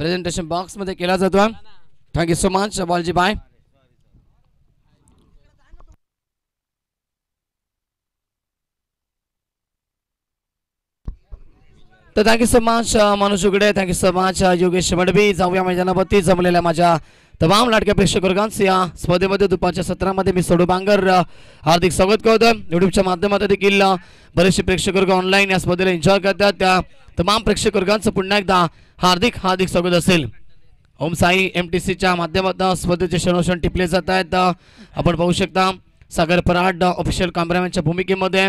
Presentation box मध्ये केला जातो. थँक्यू सो मच बॉलजी बाय. तर thank you so much Manoj Ugade, thank you so much Yogesh Madavi. जाऊया मैदानावरती जमलेल्या माझ्या तमाम लाडक्या प्रेक्षक वर्गांचं या स्पर्धेमध्ये दुपारच्या सत्रामध्ये मी सोडू बांगर हार्दिक स्वागत करतो. युट्यूबच्या माध्यमातून देखील बरेचसे प्रेक्षक वर्ग ऑनलाईन या स्पर्धेला एन्जॉय करतात. त्या तमाम प्रेक्षक वर्गांचं पुन्हा एकदा हार्दिक हार्दिक स्वागत असेल. ओम साई MTCच्या माध्यमातून स्पर्धेचे क्षणोक्षण टिपले जात आहेत. आपण पाहू शकता सागर पराड ऑफिशियल कॅमेरामॅनच्या भूमिकेमध्ये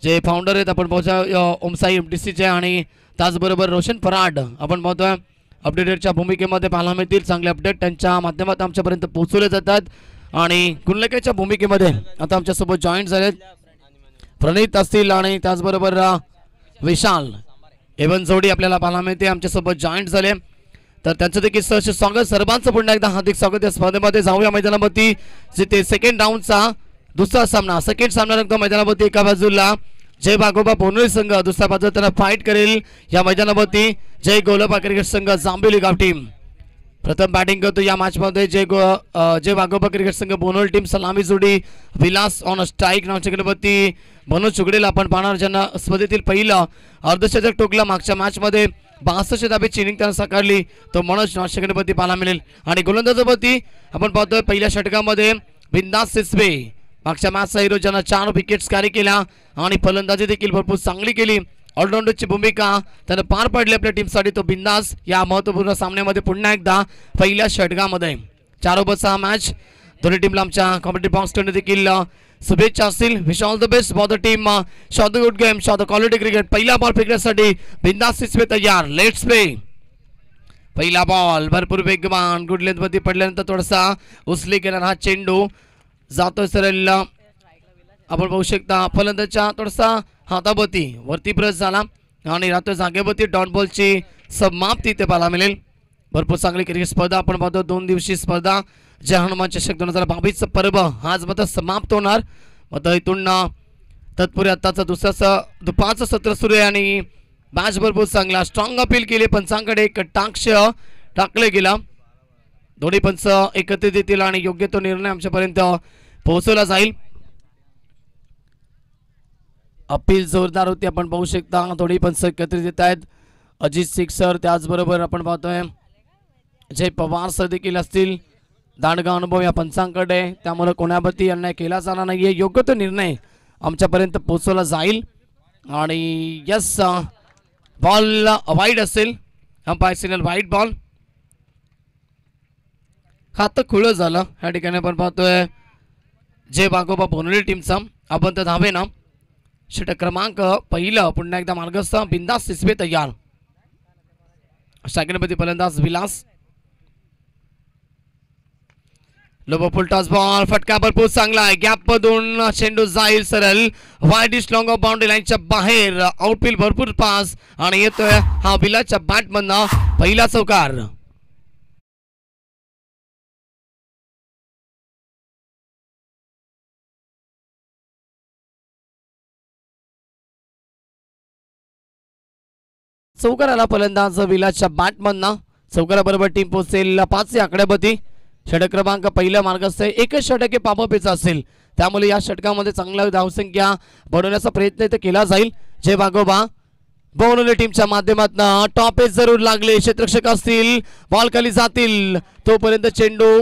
जे फाउंडर आहेत आपण पाहूया ओम साई MTCचे, आणि त्याचबरोबर रोशन पराड आपण पाहतोय अपडेटरच्या भूमिकेमध्ये पाहायला मिळतील. चांगले अपडेट त्यांच्या माध्यमातून आमच्यापर्यंत पोहोचवले जातात. आणि गुणलेखाच्या भूमिकेमध्ये आता आमच्यासोबत जॉईंट झालेत प्रणित असतील, आणि त्याचबरोबर विशाल एवन जोडी आपल्याला पाहायला मिळते आमच्यासोबत जॉईंट झाले. तर त्यांचं देखील सहर्ष स्वागत. सर्वांचं पुन्हा एकदा हार्दिक स्वागत या स्पर्धेमध्ये. जाऊया मैदानावरती जिथे सेकंड राऊंडचा दुसरा सामना सेकंड सामना रंगतो मैदानावरती. एका बाजूला जय भागोबा बोनोली संघ, दुसऱ्या बाजूला त्यांना फाईट करेल या मैदानावरती जय गोलबा क्रिकेट संघ जांभेली गाव टीम. प्रथम बॅटिंग करतो या मॅच मध्ये जय भागोबा क्रिकेट संघ बोनोली टीम. सलामी जोडी विलास ऑन स्ट्राईक नाव चक्रवर्ती मनोज चुगडेला आपण पाहणार, ज्यांना स्पर्धेतील पहिलं अर्धशतक टोकलं. मागच्या मॅच मध्ये 62 धाब्याची इनिंग त्यांना साकारली. तो मनोज नाव चक्रवर्ती पाहायला मिळेल. आणि गोलंदाजावरती आपण पाहतोय पहिल्या षटकामध्ये बिंदास सिसबे, मागच्या मॅचचा हिरो, ज्यांना 4 विकेट्स कॅरी केल्या आणि फलंदाजी देखील भरपूर चांगली केली. ऑलराऊंडरची भूमिका त्यानं पार पाडली आपल्या टीमसाठी. तो बिंदास या महत्त्वपूर्ण सामन्यामध्ये पुन्हा एकदा पहिल्या षटकामध्ये 4 ओव्हरचा मॅच. दोन्ही टीमला आमच्या कॉमेंट्री बॉक्सकडून देखील शुभेच्छा असतील. Wish all the best for the team. Shaw the good game, Shaw the quality cricket. पहिला बॉल फेकण्यासाठी बिंदास सिसबे तयार. Let's play. पहिला बॉल भरपूर वेगवान गुड लेंथ मध्ये पडल्यानंतर थोडासा उचली केला हा चेंडू जातोय सरळ. आपण पाहू शकता फलंदाजच्या थोडासा हातावरती वरती ब्रश झाला आणि राहतोय जागेवरती. डॉट बॉलची समाप्ती इथे पाहायला मिळेल. भरपूर चांगली क्रिकेट स्पर्धा आपण पाहतो. 2 दिवसीय स्पर्धा जय हनुमान चषक 2022 पर्व आज मात्र समाप्त होणार. मग इथून तत्पूर्वी आताचा दुपारचं सत्र सुरू आहे आणि मॅच भरपूर चांगला स्ट्रॉंग अपील केली. पंचांकडे कटाक्ष टाकले गेला. दोन्ही पंच एकत्रित येतील आणि योग्य तो निर्णय आमच्यापर्यंत पोहोचवला जाईल. अपील जोरदार होती आपण पाहू शकता. दोन्ही पंच एकत्रित येत आहेत. अजित सिक्सर, त्याचबरोबर आपण पाहतोय जय पवार सर देखील असतील. दांडगा अनुभव या पंचांकडे, त्यामुळे कोणावरती अन्याय केला जाणार नाहीये. योग्य तो निर्णय आमच्यापर्यंत पोहोचवला जाईल. आणि यस, बॉल वाईड असेल. Umpire signal wide ball. खातं खुलं झालं या ठिकाणी आपण पाहतोय जय भागोबा बोनोली टीमचा. आपण तर धावे ना षटक क्रमांक पहिलं पुन्हा एकदा मार्गस्थ. बिंदास सिसबे तयार. सेकंडमध्ये फलंदाज विलास. लोबो फुलटॉस बॉल, फटका भरपूर चांगला आहे. गॅप मधून चेंडू जाईल सरळ वाईड इश लॉंग ऑफ बाउंड्री लाईनच्या बाहेर. आउटफील्ड भरपूर पास आणि येतोय हा विलासच्या बॅट मधनं पहिला चौकार. चौकाराला फलंदाज विलासच्या बॅट मधनं. चौकाराबरोबर टीम पोहोचेल 5 आकड्यावरती. षटक क्रमांक पहिल्या मार्गस्थ आहे. एकच षटक पापोपेचा असेल, त्यामुळे या षटकामध्ये चांगला धावसंख्या बनवण्याचा प्रयत्न इथे केला जाईल. जय भागोबा बोनोली टीमच्या माध्यमातून टॉप एज जरूर लागले. क्षेत्ररक्षक असतील, बॉल खाली जातील तोपर्यंत चेंडू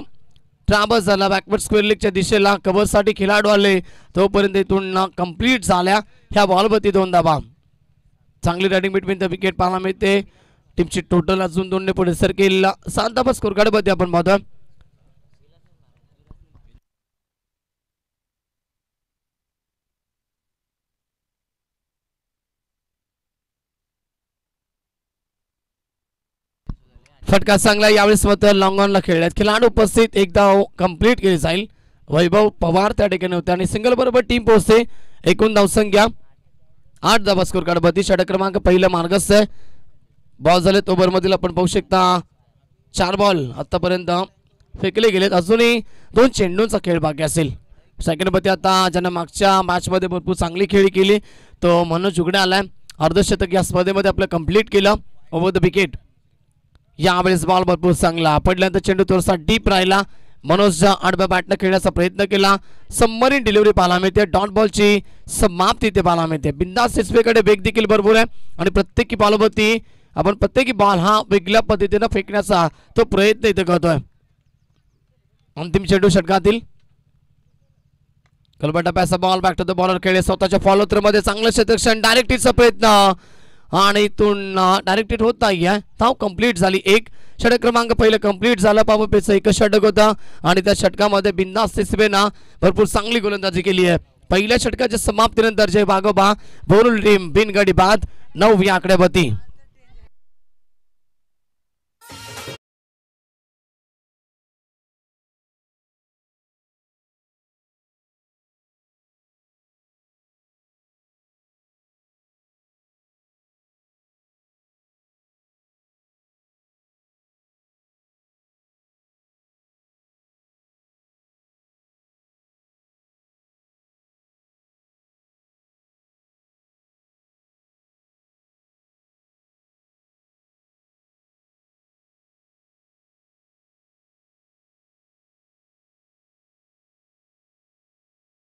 ट्रॅव्हर्स झाला बॅकवर्ड स्क्वेअर लेगच्या दिशेला. कव्हरसाठी खेळाडू आले तोपर्यंत इथून कंप्लीट झाल्या ह्या बॉलवरती 2 धावा. चांगली रायडिंग बिटवीन द विकेट पाहायला मिळते. टीमची टोटल अजून 2 ने पुढे सरकेल. 7 धावा स्कोर कार्डमध्ये आपण पाहतो. फटका चांगला यावेळेस मात्र लॉंग ऑनला खेळल्यात खेळाडू उपस्थित. एकदा कंप्लीट केली जाईल. वैभव पवार त्या ठिकाणी होते आणि सिंगल बरोबर टीम पोहोचते. एकूण धावसंख्या 8 धावा स्कोर कार्डवरती. षटक क्रमांक पहिला मार्गस्थ आहे. बॉल झालेत ओव्हरमधील आपण पाहू शकता 4 बॉल आतापर्यंत फेकले गेलेत. अजूनही 2 चेंडूंचा खेळ बाकी असेल. सेकंडमध्ये आता ज्यांना मागच्या मॅचमध्ये भरपूर चांगली खेळी केली तो मनोज उगडे आलाय. अर्धशतक या स्पर्धेमध्ये आपलं कंप्लीट केलं ओव्हर द विकेट. यावेळेस बॉल भरपूर चांगला पडल्यानंतर चेंडू थोडासा डीप राहिला. मनोज आडव्या बॅटनं खेळण्याचा प्रयत्न केला. सबमरीन डिलिव्हरी पाहायला मिळते. डॉट बॉलची समाप्ती इथे पाहायला मिळते. बिंदास सिस्वेकडे वेग देखील भरपूर आहे आणि प्रत्येकी बॉलवरती आपण प्रत्येकी बॉल हा वेगळ्या पद्धतीने फेकण्याचा तो प्रयत्न इथे करतोय. अंतिम चेंडू षटकातील कलबटा पॅसा ball back to the bowler खेळले. स्वतःच्या फॉलो थ्रो मध्ये चांगलं क्षेत्ररक्षण डायरेक्ट हिटचा प्रयत्न आणि इथून डायरेक्ट हिट होत नाहीये. धाव कंप्लीट झाली. एक षटक क्रमांक पहिलं कंप्लीट झालं. पावपेचं एक षटक होता आणि त्या षटकामध्ये बिंदास सिस्वेनं भरपूर चांगली गोलंदाजी केली आहे. पहिल्या षटकाच्या समाप्तीनंतर जय वाघोबा बोरुल टीम बिनगडी बाद 9 या आकड्यावरती.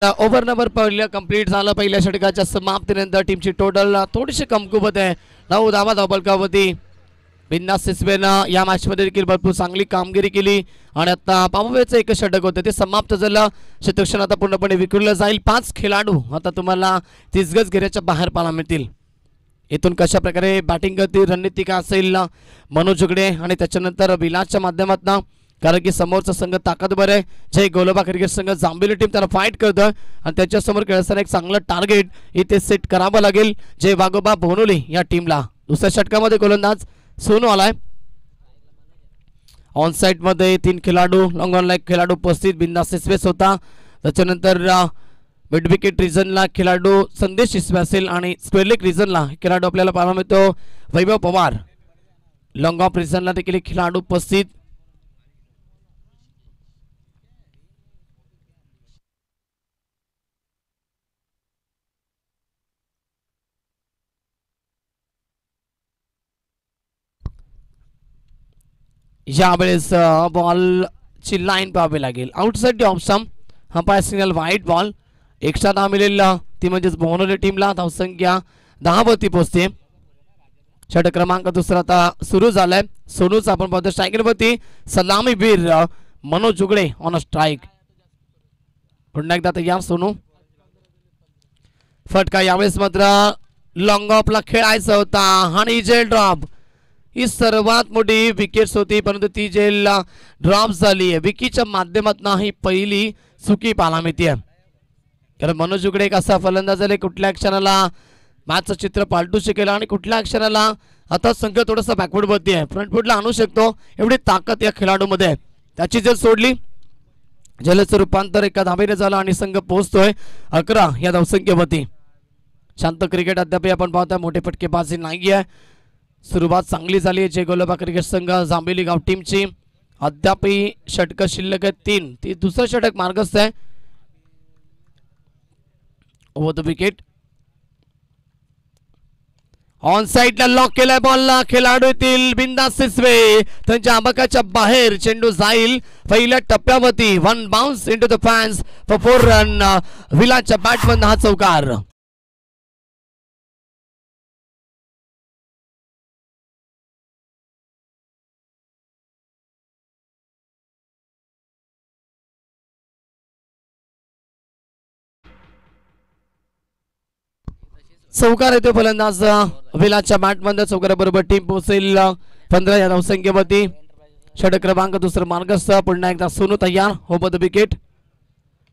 ओव्हर नंबर पहिलं कंप्लीट झालं. पहिल्या षटकाच्या समाप्तीनंतर टीमची टोटल थोडीशी कमकुवत आहे. 9 धावा धावफलकावरती. बिंदास सिस्वेनं या मॅच मध्ये देखील भरपूर चांगली कामगिरी केली आणि आता पाववेचं एक षटक होतं ते समाप्त झालं. क्षेत्ररक्षण आता पूर्णपणे विखुरलं जाईल. 5 खेळाडू आता तुम्हाला 30 गज घेऱ्याच्या बाहेर पाहायला मिळतील. इथून कशा प्रकारे बॅटिंग करतील रणनीती का असेल मनोज उगडे आणि त्याच्यानंतर विलासच्या माध्यमातून, कारण की समोरचा संघ ताकदवर आहे. जय गोलोबा क्रिकेट संघ जांभेली टीम त्याला फाईट करतं आणि त्याच्यासमोर खेळताना एक चांगलं टार्गेट इथे सेट करावं लागेल जय वाघोबा बोनोली या टीमला. दुसऱ्या षटकामध्ये गोलंदाज सोनू आलाय. ऑन साइड मध्ये 3 खेळाडू, लॉंग ऑन लाईक खेळाडू उपस्थित. बिंदास सिस्वेस होता. त्याच्यानंतर मिड विकेट रिजनला खेळाडू संदेश इस्वे असेल आणि स्क्वेअर लेग रिजनला खेळाडू आपल्याला पाहायला मिळतो वैभव पवार. लॉंग ऑफ रिजनला देखील खेळाडू उपस्थित. यावेळेस बॉलची लाईन पाहावी लागेल. Outside the off stump. Umpire signal white ball. Extra धाव मिळेल ती म्हणजेच बोनोली टीमला. धावसंख्या 10 वरती पोहोचते. षटक क्रमांक दुसरा आता सुरू झालाय. सोनूचा आपण पाहतो स्ट्रायकर वरती सलामीवीर मनोज उगडे ऑन अ स्ट्राईक. पुन्हा एकदा तयार सोनू. फटका यावेळेस मात्र लॉंग ऑफला खेळायचा होता आणि जेल ड्रॉप. ही सर्वात मोठी विकेट्स होती परंतु ती जेल ड्रॉप झाली आहे. विकीच्या माध्यमातून ही पहिली चुकी पाहायला मिळते. कारण मनोज उगडे एक असा फलंदाज आहे कुठल्या क्षणाला मॅचचं चित्र पालटू शकेल आणि कुठल्या क्षणाला आता संघ थोडासा बॅकवर्ड वरती आहे, फ्रंट फूटला आणू शकतो एवढी ताकद या खेळाडूमध्ये आहे. त्याची जर सोडली जलचं रूपांतर एका धावेने झालं आणि संघ पोहोचतोय 11 या धावसंख्येवरती. शांत क्रिकेट अद्याप आपण पाहतोय मोठे फटकेबाजी नाही आहे. सुरुवात चांगली झाली आहे जय गोलोबा क्रिकेट संघ जांभेली गाव टीमची. अद्याप षटक शिल्लक आहे 3. ती दुसरं षटक मार्गस्थ आहे. Over the wicket. ऑन साइडला लॉक केलाय बॉलला. खेळाडू येतील बिंदास सिस्वे. त्यांच्या आबाकाच्या बाहेर चेंडू जाईल पहिल्या टप्प्यावरती. 1 bounce into the fans for 4 run. विलासच्या बॅटमधून हा चौकार. चौकार येतो फलंदाज विलासच्या बॅटमध्ये. चौकाराबरोबर टीम पोहोचेल 15 या धावसंख्येवरती. षटक क्रमांक दुसरं मार्गस्थ. पुन्हा एकदा सोनू तयार. Over the wicket.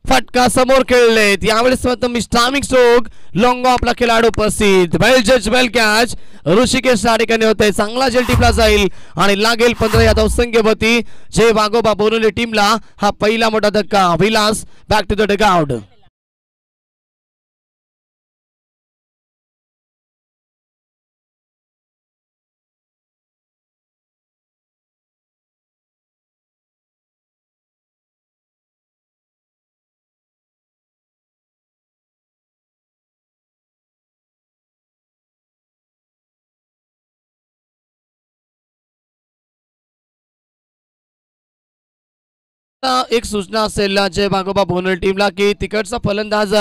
फटका समोर खेळलेत यावेळेस मिस्टामिक स्ट्रोक. लॉंग ऑफला खेळाडू उपस्थित. वेल जज वेल कॅच. ऋषिकेश या ठिकाणी होते. चांगला जेल टीपला जाईल आणि लागेल 15 या धावसंख्येवरती. जय वाघोबा बोनोली टीमला हा पहिला मोठा धक्का. विलास बॅक टू द डगआउट. एक सूचना असेल जय भागोबा बोनल टीमला की तिकडचा फलंदाज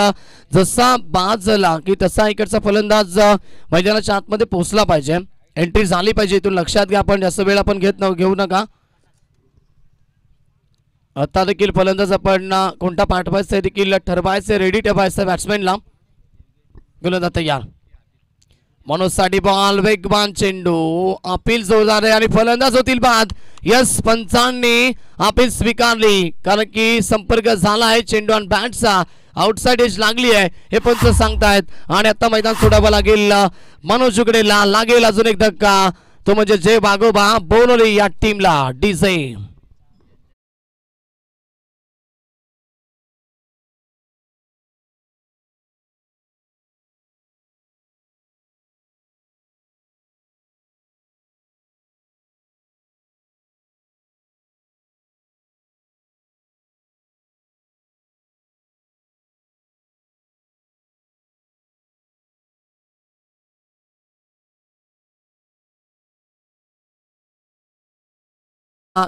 जसा बाद झाला की तसा इकडचा फलंदाज मैदानाच्या आतमध्ये पोहोचला पाहिजे, एंट्री झाली पाहिजे. इथून लक्षात घ्या, आपण जास्त वेळ आपण घेऊ नका. आता देखील फलंदाज आपण कोणता पाठवायचा देखील ठरवायचे, रेडी ठेवायचं बॅट्समॅनला. गोलंदाज तयार, मनोजसाठी बॉल, वेगवान चेंडू, अपील जोरदार आहे आणि फलंदाज होतील बाद. यस, पंचांनी अपील स्वीकारली कारण की संपर्क झाला आहे चेंडू आणि बॅटचा. आउटसाइड एज लागली आहे हे पंच सांगतायत आणि आता मैदान सोडावं लागेल. मनोज उगडेला लागेल अजून एक धक्का, तो म्हणजे जय भागोबा बोनोली या टीमला. डीजे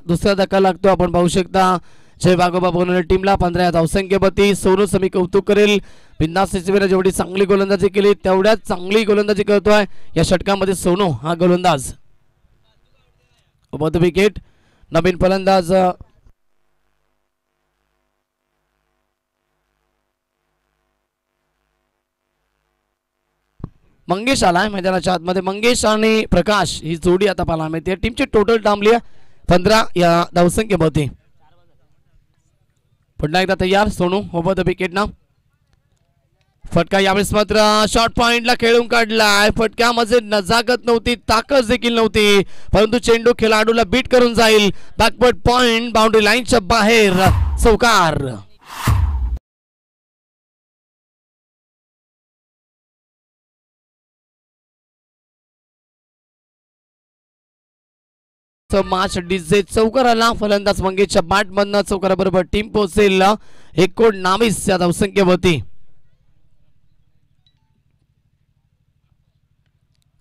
दुसरा धक्का लागतो. आपण पाहू शकता जय भागोबा बोनोली टीमला 15 धावसंख्येवरती सोनू समी कौतुक करेल. बिंदास सिसवेने जेवढी चांगली गोलंदाजी केली तेवढ्याच चांगली गोलंदाजी करतोय या षटकामध्ये सोनू हा गोलंदाज. विकेट, नवीन फलंदाज मंगेश आलाय मैदानाच्या आतमध्ये. मंगेश आणि प्रकाश ही जोडी आता पाहायला मिळते. टीमची टोटल थांबली 15 या धावसंख्येभोवती. पुन्हा एकदा तयार सोनू ओव्हर द विकेट ना. फटका यावेळेस मात्र शॉर्ट पॉइंटला खेळून काढलाय. फटक्यामध्ये नजाकत नव्हती, ताकद देखील नव्हती, परंतु चेंडू खेळाडूला बीट करून जाईल. बॅकवर्ड पॉइंट, बाउंड्री लाईनच्या बाहेर, चौकार. मॅच डीजे चौकाराला फलंदाज मंगेशच्या बॅट मधनं चौकाराबरोबर टीम पोहोचेल 19 या धावसंख्येवरती.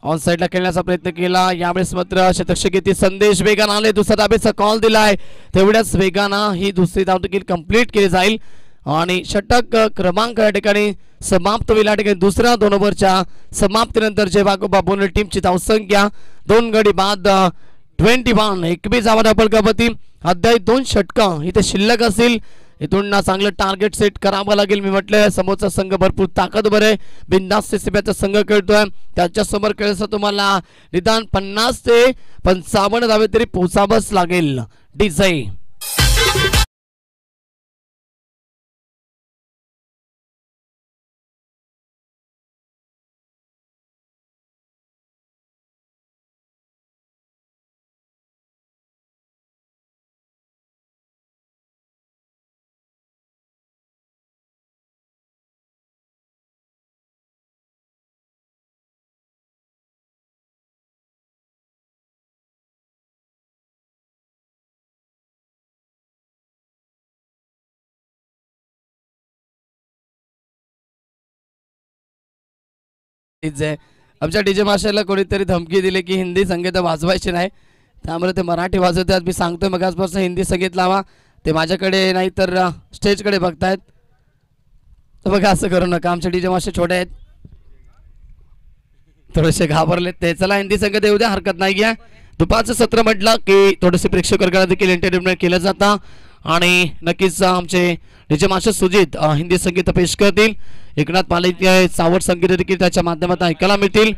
ऑन साइडला खेळण्याचा प्रयत्न केला, यावेळेस मात्र शतकशेती संदेश वेगानं आले. दुसरा धाबेचा कॉल दिलाय, तेवढ्याच वेगानं ही दुसरी धाव देखील कंप्लीट केली जाईल आणि षटक क्रमांक या ठिकाणी समाप्त होईल. या ठिकाणी दुसऱ्या 2 ओव्हरच्या समाप्तीनंतर जय भागोबा बोनोली टीमची धावसंख्या 2 गडी बाद 21. 21 धावा धापळकावरती. अद्याप 2 षटकं इथे शिल्लक असतील. इथून चांगलं टार्गेट सेट करावं लागेल. मी म्हटलं समोरचा संघ भरपूर ताकदवर आहे, बिंदास सिसोदियाचा संघ खेळतोय. त्याच्या समोर खेळायचं तुम्हाला निदान 50 ते 55 धावे तरी पोहोचावंच लागेल. डीजे आमच्या डीजे मास्टरला कोणीतरी धमकी दिली की हिंदी संगीत वाजवायचे नाही, त्यामुळे ते मराठी वाजवतात. मी सांगतोय मग आजपासून हिंदी संगीत लावा. ते माझ्याकडे नाही तर स्टेजकडे बघतायत, तर बघा असं करू नका. आमचे डीजे मास्टर छोटे आहेत, थोडेसे घाबरलेत ते. चला हिंदी संगीत येऊ द्या, हरकत नाही आहे. दुपारचं सत्र म्हटलं की थोडेसे प्रेक्षक वर्गाला देखील एंटरटेनमेंट केलं जातं आणि नक्कीच आमचे डीजे मास्टर सुजित हिंदी संगीत पेश करतील. एकनाथ पालिके सावट संगीत देखील त्याच्या माध्यमातून ऐकायला मिळतील.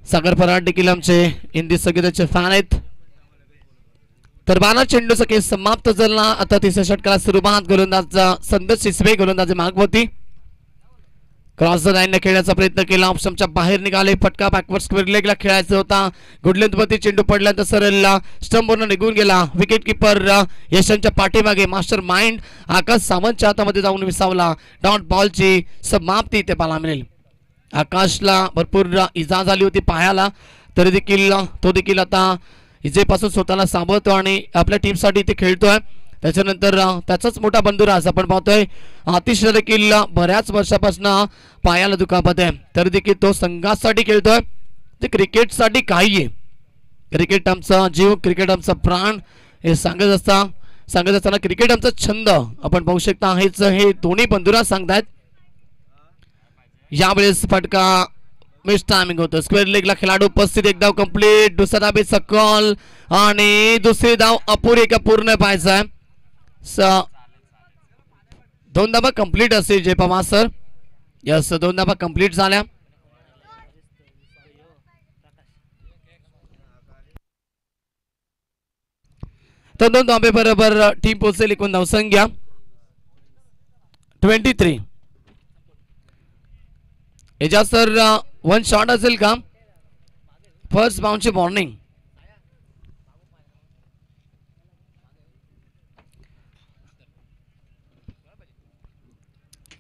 सागर फराड देखील आमचे हिंदी संगीताचे फॅन आहेत. तर 12 चेंडूचा केस समाप्त झाला. आता तिसऱ्या षटकाला सुरुवात. गोलंदाज संदेश सिसवे गोलंदाजी मागवती. क्रॉस द लाईन खेळण्याचा प्रयत्न केला, ऑप्शनच्या बाहेर निघाले. फटका बॅकवर्ड स्क्वेअर लेगला खेळायचा होता. गुड लेंथवरती चेंडू पडल्यानंतर सरळ स्टंपवरून निघून गेला. विकेट किपर यशांच्या पाठीमागे मास्टर माइंड आकाश सावंतच्या हातामध्ये जाऊन विसावला. डॉट बॉलची समाप्ती इथे पाहायला मिळेल. आकाशला भरपूर इजा झाली होती पायाला, तरी देखील तो देखील आता इजेपासून स्वतःला सावरतो आणि आपल्या टीमसाठी इथे खेळतोय. त्याच्यानंतर त्याचाच मोठा बंधुराज आपण पाहतोय आतिश देखील बऱ्याच वर्षापासून पायाला दुखापत आहे, तरी देखील तो संघासाठी खेळतोय. ते क्रिकेटसाठी काही आहे. क्रिकेट आमचा जीव, क्रिकेट आमचा प्राण हे सांगत असता. सांगत असताना क्रिकेट आमचा छंद आपण पाहू शकता हेच हे दोन्ही बंधुरा सांगतायत. यावेळेस फटका मिस टायमिंग होतो. स्क्वेअर लेगला खेळाडू उपस्थित. एक धाव कंप्लीट. दुसरा धाबेचा कॉल आणि दुसरी धाव अपुरी का पूर्ण पाहायचा. दोन धाबा कंप्लीट असतील जय पवार सर. यस, दोन धाबा कंप्लीट झाल्या. तर दोन धाबे बरोबर टीम पोहोचेल. एकूण धावसंख्या 23. एजा सर वन शॉट असेल का? फर्स्ट बाउंडची warning.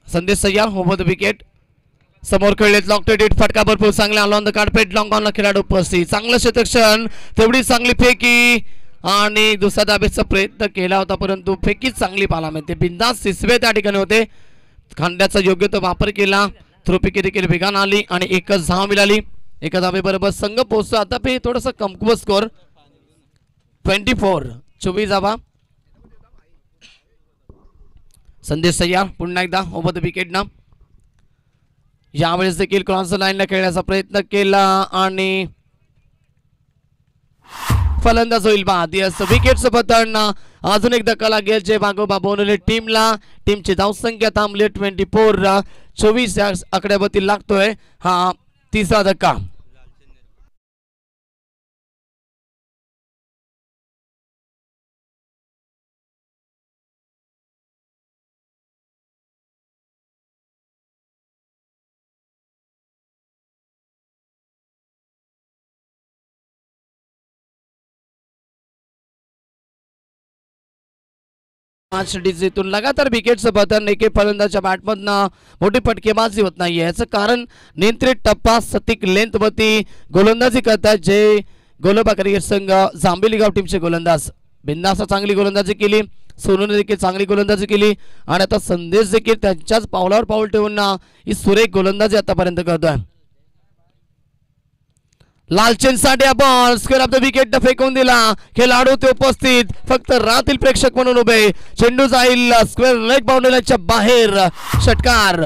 Sandesh Sayyar home the wicket. समोर खेळलेत लॉकटेड फटका भरपूर चांगला ऑन द कार्पेट. लॉंग ऑनला खेळाडू उपस्थित. चांगलं क्षेत्रक्षण, तेवढी चांगली फेकी आणि दुसरा दाबेचा प्रयत्न केला होता परंतु फेकीच चांगली पाहायला मिळते. बिंदास सिसवे त्या ठिकाणी होते. खांद्याचा योग्य तो वापर केला. थ्रोपिकी देखील वेगान आली आणि एकच धाव मिळाली. एका धावे बरोबर संघ पोहोचतो. आता पे थोडासा कमकुवत स्कोर 24 धावा. संदेश सय्यार पुन्हा एकदा ओव्हर द विकेट ना. यावेळेस देखील क्रॉस लाईनला खेळण्याचा प्रयत्न केला आणि फलंदाज होईल बाद. यस, विकेटचं पतन अजून एक धक्का लागेल जे मागोबा बोनवले टीमला. टीमची धावसंख्या थांबली 24. 24 या आकड्यावरती लागतोय हा तिसरा धक्का. इथून लगातार विकेटचं पतन. एक फलंदाजच्या बॅटमधनं मोठी फटकेबाजी होत नाहीये. याचं कारण नियंत्रित टप्पा सतिक लेंथ वरती गोलंदाजी करतात जे गोलोबा क्रिकेट संघ जांभेली गाव टीमचे गोलंदाज. बिंदास चांगली गोलंदाजी केली. सोनूने देखील चांगली गोलंदाजी केली आणि आता संदेश देखील त्यांच्याच पावलावर पाऊल ठेवून ही सुरेख गोलंदाजी आतापर्यंत करतोय. Lalchand Sathe ball square of the wicket फेकून दिला. खेळाडू ते उपस्थित फक्त राहतील प्रेक्षक म्हणून उभे. चेंडू जाईल स्क्वेअर लेग बाउंड्रीच्या बाहेर. षटकार.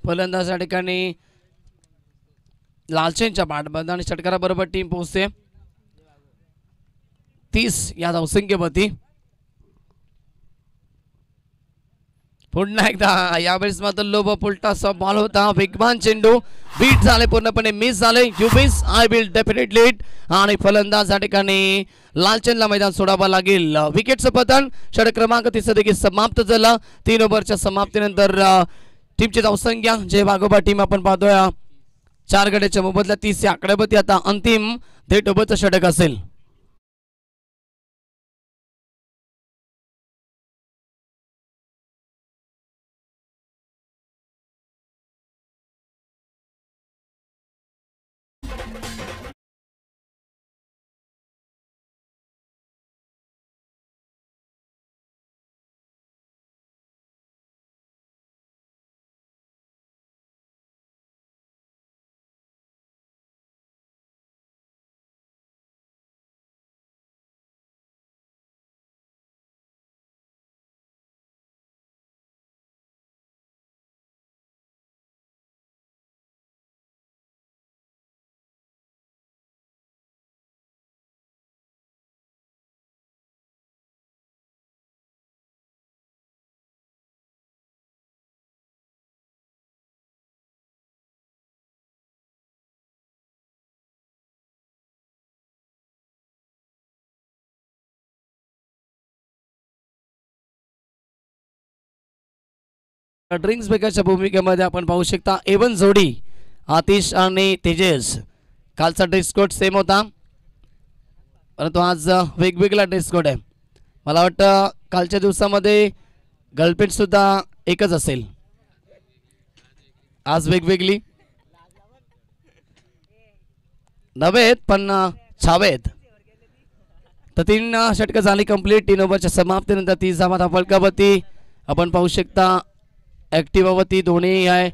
फलंदाज या ठिकाणी लालचंदच्या बॅटमध्ये आणि षटकाराबरोबर टीम पोहोचते 30 या धावसंख्येवरती. पुन्हा एकदा यावेळेस मात्र लोब पुलटा सा बॉल होता. वेगवान चेंडू बीट झाले, पूर्णपणे मिस झाले. You miss I will definitely it. आणि फलंदाज या ठिकाणी लालचंदला मैदान सोडावं लागेल. विकेटचं पतन. षटक क्रमांक 30 देखील समाप्त झाला. 3 ओव्हरच्या समाप्तीनंतर टीमची धावसंख्या जे वाघोबा टीम आपण पाहतोय 4 गड्याच्या मोबदल्यात 30 या आकड्यावरती आता अंतिम 1.5 ओव्हरचं षटक असेल. ड्रिंक्स बेकरच्या भूमिकेमध्ये आपण पाहू शकता एवन जोडी आतिश आणि तेजस. कालचा ड्रेस कोड सेम होता परंतु आज वेगवेगळा ड्रेस कोड आहे. मला वाटतं कालच्या दिवसामध्ये गर्लफ्रेंड सुद्धा एकच असेल, आज वेगवेगळी. नव्हे पण छावेत. तर 3 षटकं झाली कंप्लीट. 3 ओव्हरच्या समाप्तीनंतर 30 धावा फलकावरती आपण पाहू शकता. ॲक्टिवावरती दोन्ही आहे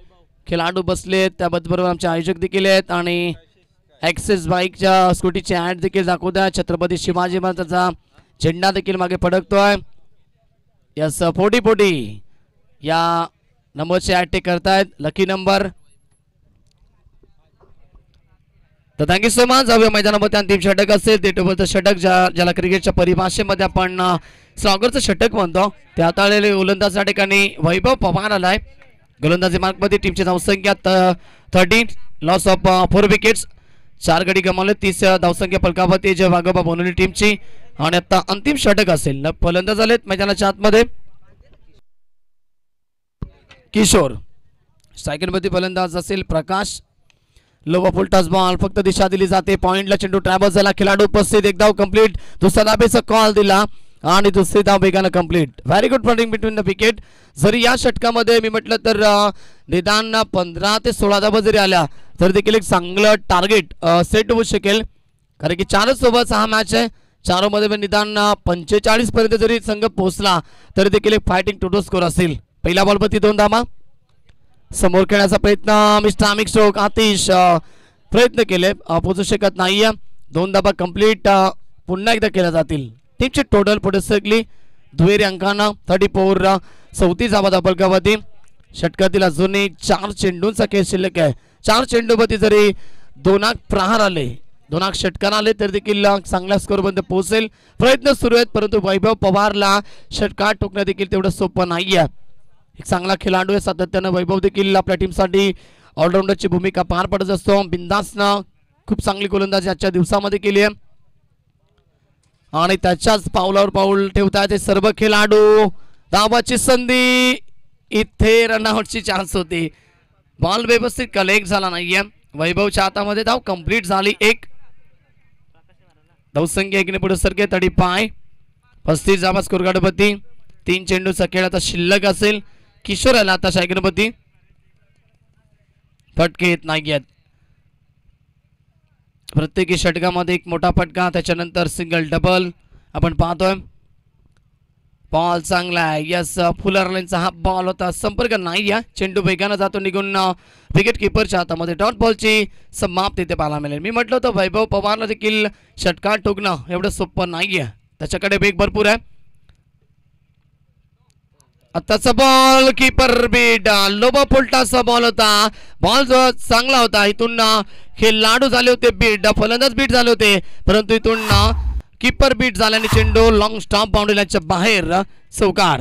खेळाडू बसलेत. त्याबरोबर आमचे आयोजक देखील आहेत आणि ॲक्सेस बाईकच्या स्कूटीची ॲड देखील दाखवत छत्रपती शिवाजी महाराजांचा झेंडा देखील मागे फडकतोय. यस 40 या नंबरचे ॲड ते करतायत. Lucky number. तर थँक्यू सो मच. जाऊया मैदानामध्ये अंतिम षटक असेल ते टोबलचं षटक ज्याला क्रिकेटच्या परिभाषेमध्ये आपण स्वागतचं षटक म्हणतो. ते हाताळलेले गोलंदाज या ठिकाणी वैभव पवार आलाय. गोलंदाजी मार्कमध्ये टीमची धावसंख्या 13. Loss of 4 wickets. 4 गडी गमावले. 30 धावसंख्या फलकावरती जे वाघोबा बनवली टीमची. आणि आता अंतिम षटक असेल. फलंदाज आलेत मैदानाच्या आतमध्ये. किशोर. स्ट्रायकरमध्ये फलंदाज असेल प्रकाश. लोवा फुल टच बॉल. फक्त दिशा दिली जाते. पॉइंटला चेंडू ट्रॅव्हल्स झाला. खेळाडू उपस्थित. एक धाव कंप्लीट. दुसऱ्या धावेचा कॉल दिला आणि दुसरी धाव वेगानं complete. Very good funding between the wicket. जरी या षटकामध्ये मी म्हटलं तर निदान 15 ते 16 धावा जरी आल्या तर देखील एक चांगलं टार्गेट सेट होऊ शकेल. कारण की 4च ओव्हरचा हा मॅच आहे. 4 मध्ये निदान 45 पर्यंत जरी संघ पोहोचला तरी देखील एक फायटिंग टोटल स्कोर असेल. पहिल्या बॉलवरती 2 धावा. समोर खेळण्याचा प्रयत्न मिस्टर अमिक स्ट्रोक आतिश प्रयत्न केले पोहोचू शकत नाहीये. 2 धावा कंप्लीट पुन्हा एकदा केल्या जातील. टीमची टोटल पुढे सरकली दुहेरी अंकांना 34. 34 धावा फलकावरती. षटकातील अजूनही 4 चेंडूंचा खेळ शिल्लक आहे. 4 चेंडूवरती जरी 2 प्रहार आले 2 षटकार आले तर देखील चांगल्या स्कोरपर्यंत पोहोचेल. प्रयत्न सुरू आहेत परंतु वैभव पवारला षटकार टोकणं देखील तेवढं सोपं नाहीये. एक चांगला खेळाडू आहे. सातत्यानं वैभव देखील आपल्या टीमसाठी ऑलराऊंडरची भूमिका पार पडत असतो. बिंदासनं खूप चांगली गोलंदाजी आजच्या दिवसामध्ये केली आहे आणि त्याच्याच पावलावर पाऊल ठेवतात ते सर्व खेळाडू. धावाची संधी. इथे रनआउटची चान्स होती. बॉल व्यवस्थित कलेक्ट झाला नाहीये. वैभवच्या हातामध्ये धाव कंप्लीट झाली. एक धावसंख्या एकने पुढे सरके. तडी पाय 35 धावा स्कोर गणपती. 3 चेंडूचा खेळ आता शिल्लक असेल. किशोर आला आता शायगणपती. फटके येत नाहीयेत. प्रत्येकी षटकामध्ये एक मोठा फटका त्याच्यानंतर सिंगल डबल आपण पाहतोय. बॉल चांगला आहे. यस फुलर लाईनचा हा बॉल होता. संपर्क नाही आहे. चेंडू वेगानं जातो निघून विकेट किपरच्या हातामध्ये. डॉट बॉलची समाप्ती इथे पाहायला मिळेल. मी म्हटलं होतं वैभव पवारला देखील षटकार ठोकणं एवढं सोपं नाहीये. त्याच्याकडे वेग भरपूर आहे. आताचा बॉल कीपर बीट. लोबा फुलटाचा बॉल होता. बॉल जो चांगला होता. इथून खेळाडू झाले होते बीट. फलंदाज बीट झाले होते परंतु इथून कीपर बीट झाल्याने चेंडू लॉंग स्टॉप बाउंड्रीच्या बाहेर चौकार.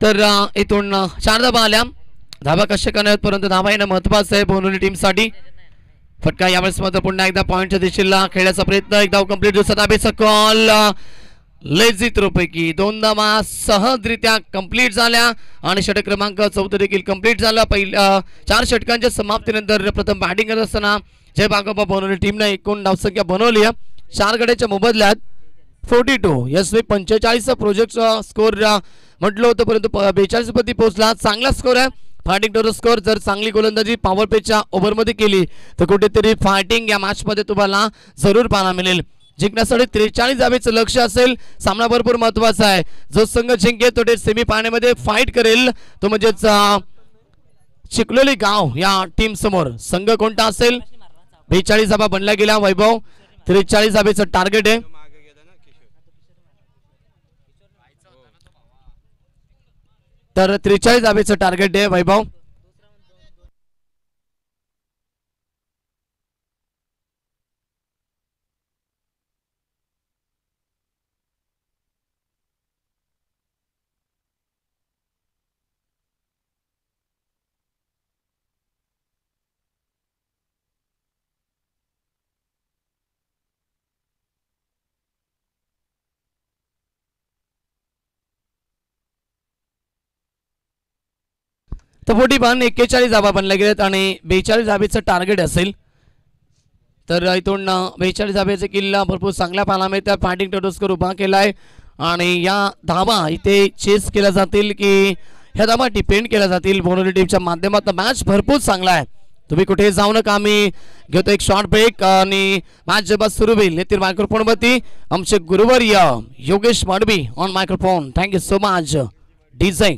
तर इथून 4 धावा आल्या. धावा कशा करण्यात परंतु धावा येणं महत्वाचं आहे बोनोली टीमसाठी. फटका यावेळेस मात्र पुन्हा एकदा पॉईंटच्या दिशेला खेळण्याचा प्रयत्न. एक धाव कंप्लीट. दुसरा धावेचा कॉल. लेझी थ्रोपैकी 2 धावा सहजरित्या कंप्लीट झाल्या आणि षटक क्रमांक 14 देखील कंप्लीट झाला. पहिल्या 4 षटकांच्या समाप्तीनंतर प्रथम बॅटिंग करत असताना जय बागोबा बनवली टीमने एकूण धावसंख्या बनवली आहे. 4 गड्याच्या मोबदल्यात 42. यस 45 प्रोजेक्ट स्कोर म्हटलं होतं परंतु 42 मध्ये पोहोचला. चांगला स्कोर आहे. फायटिंग टोटल स्कोर जर चांगली गोलंदाजी पॉवर प्लेच्या ओव्हरमध्ये केली तर कुठेतरी फायटिंग या मॅच मध्ये तुम्हाला जरूर पाहायला मिळेल. जिंकण्यासाठी 43 धावेचं लक्ष असेल. सामना भरपूर महत्वाचा आहे. जो संघ जिंकेल तो सेमी फायनलमध्ये फाईट करेल तो म्हणजेच चिखलोली गाव या टीम समोर. संघ कोणता असेल. 42 धावा बनला गेला. वैभव 43 धावेचं टार्गेट आहे. तर 43 धावेचं टार्गेट आहे वैभव. तर पोटी पण 41 धावा बनल्या गेल्यात आणि 42 धाबेचं टार्गेट असेल. तर इथून 42 धाब्याचा किल्ला भरपूर चांगल्या पाहायला मिळतात. फायटिंग टोटोस्कर उभा केलाय आणि या धाबा इथे चेस केल्या जातील की ह्या धाबा डिपेंड केल्या जातील बोनोली टीमच्या माध्यमातून. मॅच भरपूर चांगला आहे, तुम्ही कुठे जाऊ नका. आम्ही घेतो एक शॉर्ट ब्रेक आणि मॅच जेव्हा सुरू होईल येथील मायक्रोफोनवरती आमचे गुरुवर्य Yogesh Madbi on microphone. Thank you so much DJ.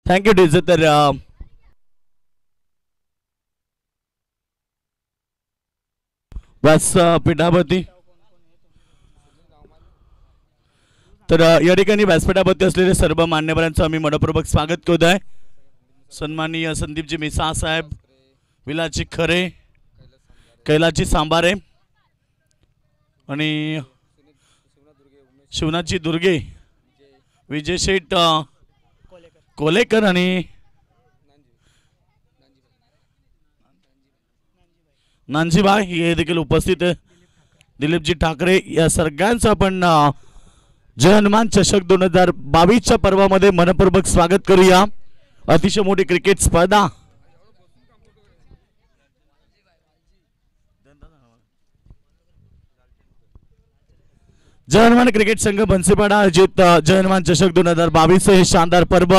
Thank you DJ. तर बस पिठापती. तर या ठिकाणी व्यासपीठावरती असलेले सर्व मान्यवरांचं आम्ही मनपूर्वक स्वागत करत आहे. सन्माननीय संदीपजी मिसा साहेब, विलाजी खरे, कैलाजी सांबारे आणि शिवनाथजी दुर्गे, विजय शेठ कोलेकर आणि नानजीबाई हे देखील उपस्थित आहे. दिलीपजी ठाकरे या सगळ्यांचं आपण जय हनुमान चषक 2022च्या पर्वामध्ये मनपूर्वक स्वागत करूया. अतिशय मोठी क्रिकेट स्पर्धा जय हनुमान क्रिकेट संघ बन्सीपाडा आयोजित जय हनुमान चषक 2022 हे शानदार पर्व.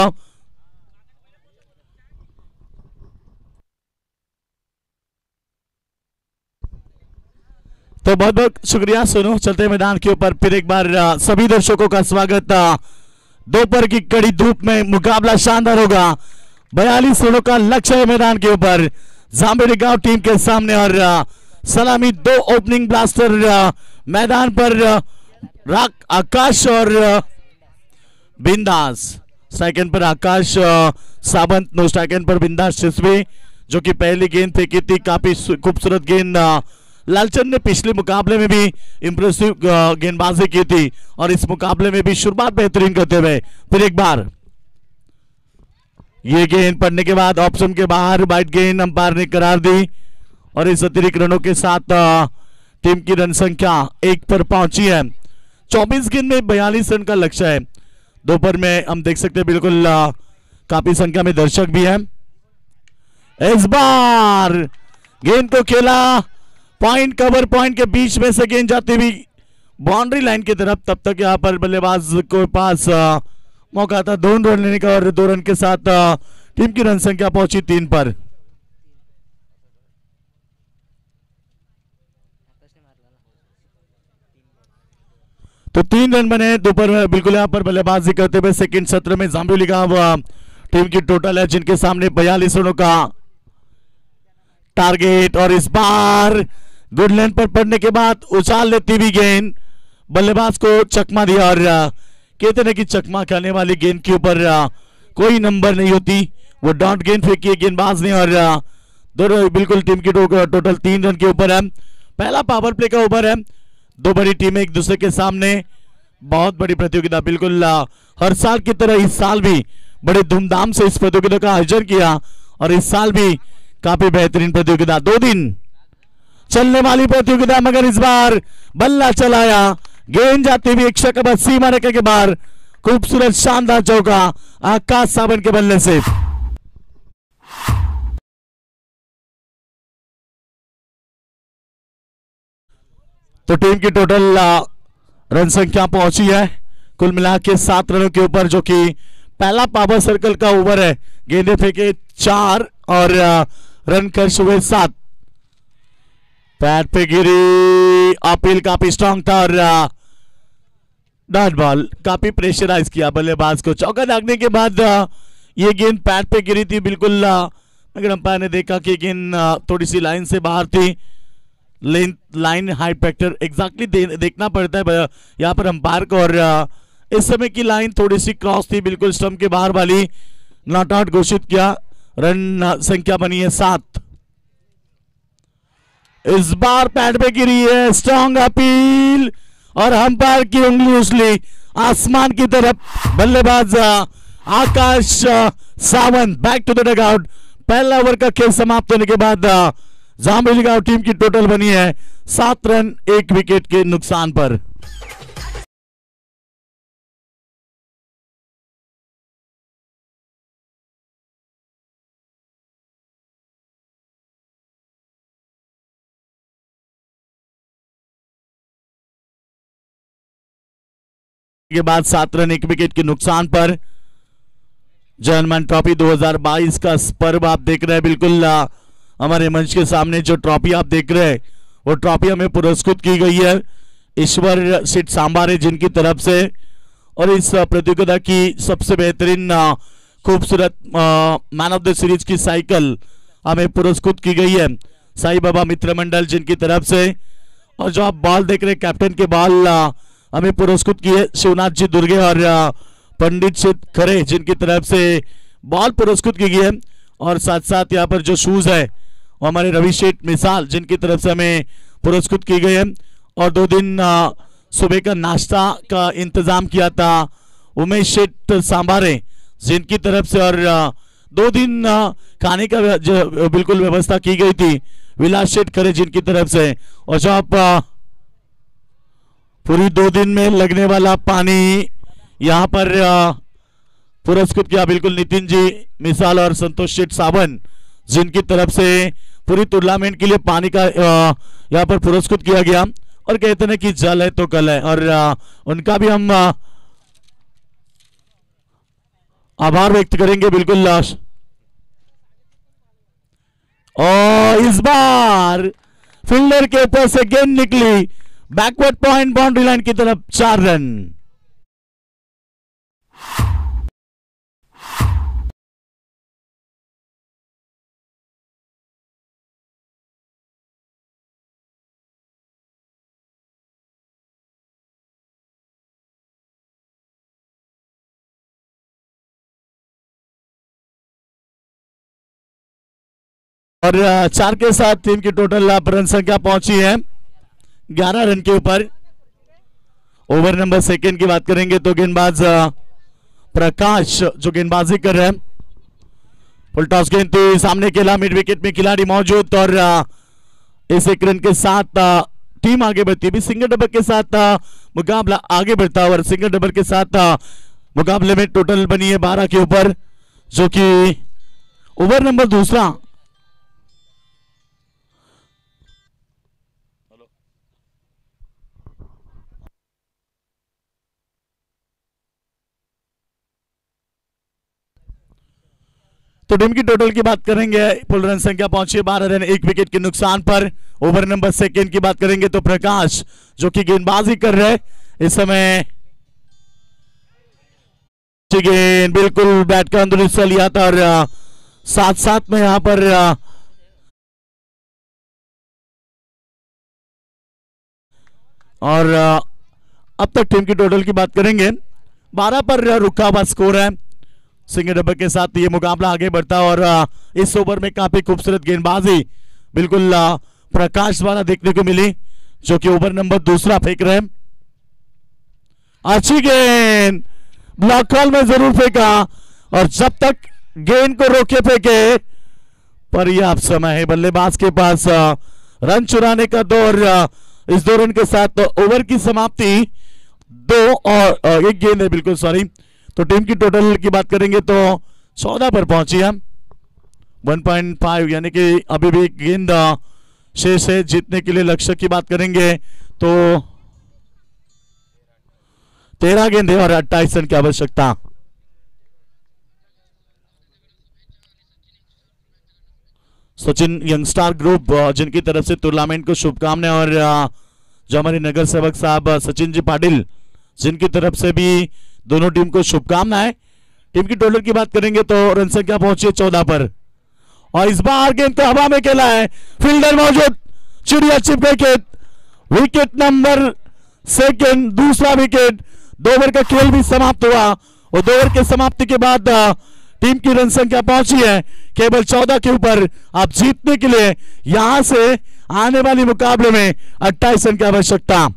तो बहुत बहुत शुक्रिया सोनू. चलते मैदान के ऊपर फिर एक बार सभी दर्शकों का स्वागत. दोपहर की कड़ी धूप में मुकाबला शानदार होगा. 42 रनों का लक्ष्य है मैदान के ऊपर जांबेड़ी गांव टीम के सामने और सलामी 2 ओपनिंग ब्लास्टर मैदान पर आकाश और बिंदास. स्ट्राइक पर आकाश सावंत, नो स्ट्राइक पर बिंदास चिस्वी जो कि पहली गेंद फेंकी थी. काफी खूबसूरत गेंद. लालचंद ने पिछले मुकाबले में भी इंप्रेसिव गेंदबाजी की थी और इस मुकाबले में भी शुरुआत बेहतरीन करते हुए फिर एक बार ये गेंद पड़ने के बाद ऑप्शन के बाहर वाइड गेंद अंपायर ने करार दी और इस अतिरिक्त रनों के साथ टीम की रन संख्या 1 पर पहुंची है. 24 गेंद में 42 रन का लक्ष्य है. दोपहर में हम देख सकते हैं बिल्कुल काफी संख्या में दर्शक भी हैं. इस बार गेंद को खेला पॉइंट कवर पॉइंट के बीच में से गेंद जाती हुई बाउंड्री लाइन की तरफ. तब तक यहां पर बल्लेबाज को पास मौका था 2 रन लेने का और 2 रन के साथ टीम की रन संख्या पहुंची 3 पर. तो 3 रन बने दोपहर में बिल्कुल यहां पर बल्लेबाजी करते हुए सेकंड सत्र में जांबेली गांव टीम की टोटल है जिनके सामने 42 रनों का टारगेट. और इस बार गुड लेंथ पर पड़ने के बाद उछाल लेती हुई गेंद बल्लेबाज को चकमा दिया और कहते हैं कि चकमा खाने वाली गेंद के ऊपर कोई नंबर नहीं होती. वो डॉट गेंद फेंकी गेंदबाज ने और दोनों बिल्कुल टीम की टोटल 3 रन के ऊपर है. पहला पावर प्ले का ओवर है. 2 बड़ी टीमें एक दूसरे के सामने. बहुत बड़ी प्रतियोगिता बिल्कुल हर साल की तरह इस साल भी बड़े धूमधाम से इस प्रतियोगिता का आयोजन किया और इस साल भी काफी बेहतरीन प्रतियोगिता. 2 दिन चलने वाली प्रतियोगिता मगर इस बार बल्ला चलाया. गेंद जाती हुई 180 मारे के बाहर. खूबसूरत शानदार चौका आकाश सावंत के बल्ले से. तो टीम की टोटल रन संख्या पहुंची है कुल मिला के 7 रनों के ऊपर जो कि पहला पावर सर्कल का ओवर है. गेंदे फेंके 4 और रन खर्च हुए 7. पैड पे गिरी. अपील काफी स्ट्रांग था और डॉट बॉल, काफी प्रेशराइज किया बल्लेबाज को। चौका दागने के बाद ये गेंद पैड पे गिरी थी बिल्कुल, मगर अंपायर ने देखा कि गेंद थोड़ी सी लाइन से बाहर थी। लाइन हाई फैक्टर एग्जैक्टली देखना पड़ता है यहाँ पर अंपायर को, और इस समय की लाइन थोड़ी सी क्रॉस थी बिल्कुल स्टंप के बाहर वाली। नॉट आउट घोषित किया। रन संख्या बनी है 7। इस बार पैड पे गिरी है, स्ट्रॉन्ग अपील, और अंपायर की उंगली उछली आसमान की तरफ। बल्लेबाज Akash Sawant back to the dugout. पहला ओवर का खेल समाप्त होने के बाद जाम्बिया गांव टीम की टोटल बनी है 7 रन 1 विकेट के नुकसान पर। के बाद 7 रन 1 विकेट के नुकसान पर जर्मन ट्रॉफी 2022 का पर्व आप देख रहे हैं। बिल्कुल हमारे मंच के सामने जो ट्रॉफी आप देख रहे हैं वो ट्रॉफी हमें पुरस्कृत की गई है ईश्वर सिट सांबारे जिनकी तरफ से, और इस प्रतियोगिता की सबसे बेहतरीन खूबसूरत मैन ऑफ द सीरीज की साइकिल हमें पुरस्कृत की गई है साई बाबा मित्र मंडल जिनकी तरफ से। और जो आप बॉल देख रहे हैं कैप्टन के बॉल हमें पुरस्कृत किए शिवनाथ जी दुर्गे और पंडित सिद्ध खरे जिनकी तरफ से बॉल पुरस्कृत की गई है। और साथ साथ यहाँ पर जो शूज है वो हमारे रवि शेठ मिसाल जिनकी तरफ से हमें पुरस्कृत की गई है। और 2 दिन सुबह का नाश्ता का इंतजाम किया था उमेश शेठ सांबारे जिनकी तरफ से, और 2 दिन खाने का जो बिल्कुल व्यवस्था की गई थी विलास शेठ खरे जिनकी तरफ से। और जो आप पूरी 2 दिन में लगने वाला पानी यहाँ पर पुरस्कृत किया बिल्कुल नितिन जी मिसाल और संतोष शेठ सावन जिनकी तरफ से पूरी टूर्नामेंट के लिए पानी का यहाँ पर पुरस्कृत किया गया। और कहते हैं कि जल है तो कल है, और उनका भी हम आभार व्यक्त करेंगे बिल्कुल। और इस बार फील्डर के ऊपर से गेंद निकली बैकवर्ड पॉइंट बाउंड्री लाइन की तरफ, 4 रन। और 4 के साथ टीम की टोटल रन संख्या पहुंची है 11 रन के ऊपर। ओवर नंबर 2 की बात करेंगे तो गेंदबाज प्रकाश जो गेंदबाजी कर रहे हैं, फुल टॉस गेंद थी, सामने खेला, मिड विकेट में खिलाड़ी मौजूद, और इस 1 रन के साथ टीम आगे बढ़ती है। सिंगल डबल के साथ मुकाबला आगे बढ़ता है, और सिंगल डबल के साथ मुकाबले में टोटल बनी है 12 के ऊपर, जो कि ओवर नंबर 2 तो टीम की टोटल की बात करेंगे, कुल रन संख्या पहुंची 12 रन 1 विकेट के नुकसान पर। ओवर नंबर 2 की बात करेंगे तो प्रकाश जो कि गेंदबाजी कर रहे इस समय, गेंद बिल्कुल बैट का अंदर हिस्सा लिया था, और साथ साथ में यहां पर और अब तक टीम की टोटल की बात करेंगे 12 पर रुका हुआ स्कोर है। सिंगल डबल के साथ ये मुकाबला आगे बढ़ता है, और इस ओवर में काफी खूबसूरत गेंदबाजी बिल्कुल प्रकाश द्वारा देखने को मिली, जो कि ओवर नंबर 2 फेंक रहे हैं। अच्छी गेंद ब्लॉक हॉल में जरूर फेंका, और जब तक गेंद को रोके फेंके पर्याप्त समय है बल्लेबाज के पास रन चुराने का दौर। इस 2 रन के साथ ओवर की समाप्ति 2 और 1 गेंद है बिल्कुल, सॉरी। तो टीम की टोटल की बात करेंगे तो 14 पर पहुंची है 1.5, यानी कि अभी भी गेंद शेष है जीतने के लिए। लक्ष्य की बात करेंगे तो 13 गेंद है और 28 रन की आवश्यकता। सचिन यंगस्टार ग्रुप जिनकी तरफ से टूर्नामेंट को शुभकामनाएं, और जो हमारे नगर सेवक साहब सचिन जी पाटिल जिनकी तरफ से भी दोनों टीम को शुभकामनाएं। टीम की टोटल की बात करेंगे तो रन संख्या पहुंची है 14 पर, और इस बार गेंद को हवा में खेला है, फील्डर मौजूद, चिड़िया chip wicket, wicket number second, दूसरा विकेट। 2 ओवर का खेल भी समाप्त हुआ और 2 ओवर के समाप्ति के बाद टीम की रन संख्या पहुंची है केवल 14 के ऊपर। अब जीतने के लिए यहां से आने वाले मुकाबले में 28 रन की आवश्यकता।